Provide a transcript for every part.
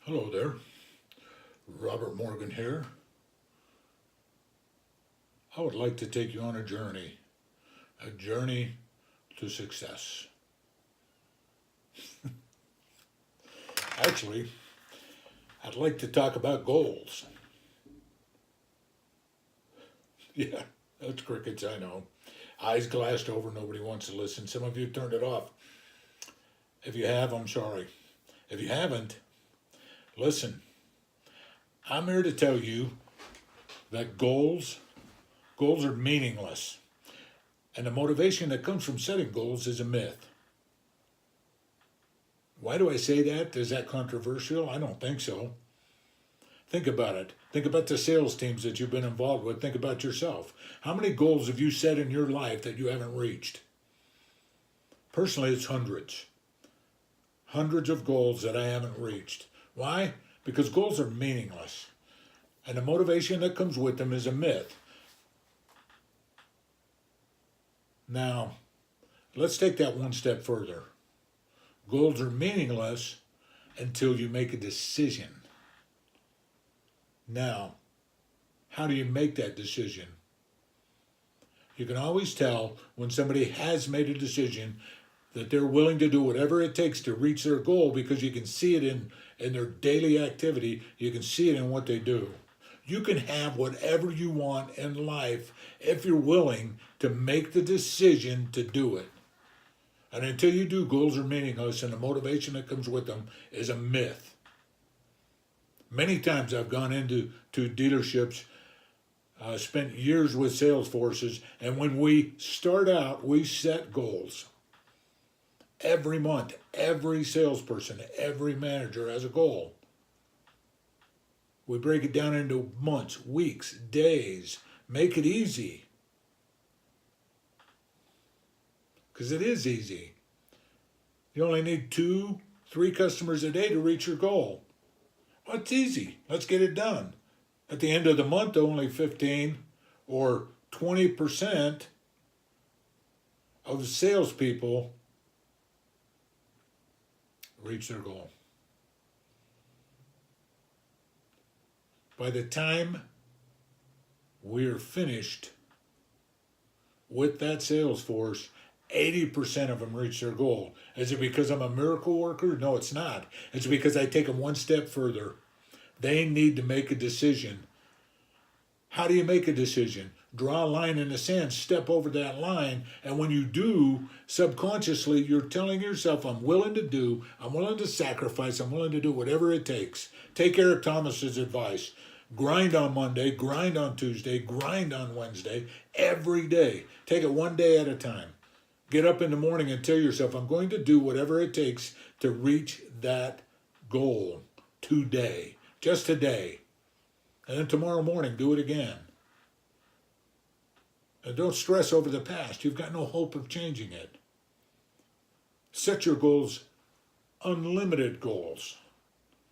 Hello there, Robert Morgan here. I would like to take you on a journey to success. Actually, I'd like to talk about goals. Yeah, that's crickets, I know. Eyes glassed over, nobody wants to listen. Some of you turned it off. If you have, I'm sorry. If you haven't, listen. I'm here to tell you that goals are meaningless. And the motivation that comes from setting goals is a myth. Why do I say that? Is that controversial? I don't think so. Think about it. Think about the sales teams that you've been involved with. Think about yourself. How many goals have you set in your life that you haven't reached? Personally, it's hundreds. Hundreds of goals that I haven't reached. Why? Because goals are meaningless. And the motivation that comes with them is a myth. Now, let's take that one step further. Goals are meaningless until you make a decision. Now, how do you make that decision? You can always tell when somebody has made a decision that they're willing to do whatever it takes to reach their goal because you can see it in their daily activity. You can see it in what they do. You can have whatever you want in life if you're willing to make the decision to do it. And until you do, goals are meaningless, and the motivation that comes with them is a myth. Many times I've gone into dealerships, spent years with sales forces, and when we start out, we set goals. Every month, every salesperson, every manager has a goal. We break it down into months, weeks, days. Make it easy. Because it is easy. You only need 2-3 customers a day to reach your goal. Well, it's easy. Let's get it done. At the end of the month, only 15 or 20% of the salespeople reach their goal. By the time we're finished with that sales force, 80% of them reach their goal. Is it because I'm a miracle worker? No, it's not. It's because I take them one step further. They need to make a decision. How do you make a decision? Draw a line in the sand, step over that line, and when you do, subconsciously, you're telling yourself, I'm willing to sacrifice, I'm willing to do whatever it takes. Take Eric Thomas's advice. Grind on Monday, grind on Tuesday, grind on Wednesday, every day. Take it one day at a time. Get up in the morning and tell yourself, I'm going to do whatever it takes to reach that goal today, just today. And then tomorrow morning, do it again. And don't stress over the past. You've got no hope of changing it. Set your goals, unlimited goals.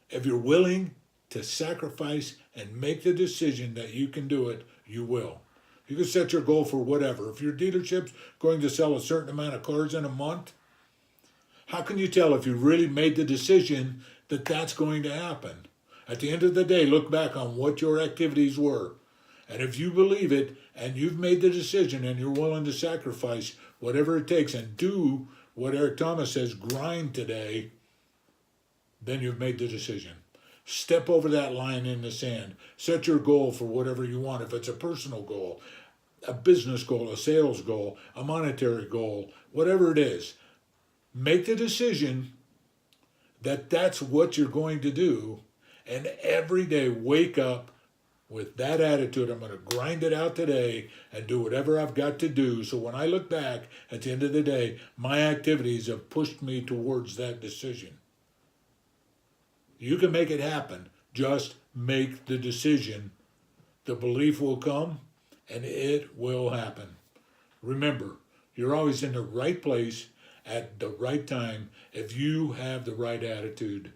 If you're willing to sacrifice and make the decision that you can do it, you will. You can set your goal for whatever. If your dealership's going to sell a certain amount of cars in a month, how can you tell if you really made the decision that that's going to happen? At the end of the day, look back on what your activities were. And if you believe it and you've made the decision and you're willing to sacrifice whatever it takes and do what Eric Thomas says, grind today, then you've made the decision. Step over that line in the sand. Set your goal for whatever you want. If it's a personal goal, a business goal, a sales goal, a monetary goal, whatever it is, make the decision that that's what you're going to do. And every day wake up with that attitude. I'm going to grind it out today and do whatever I've got to do. So when I look back at the end of the day, my activities have pushed me towards that decision. You can make it happen. Just make the decision. The belief will come and it will happen. Remember, you're always in the right place at the right time if you have the right attitude.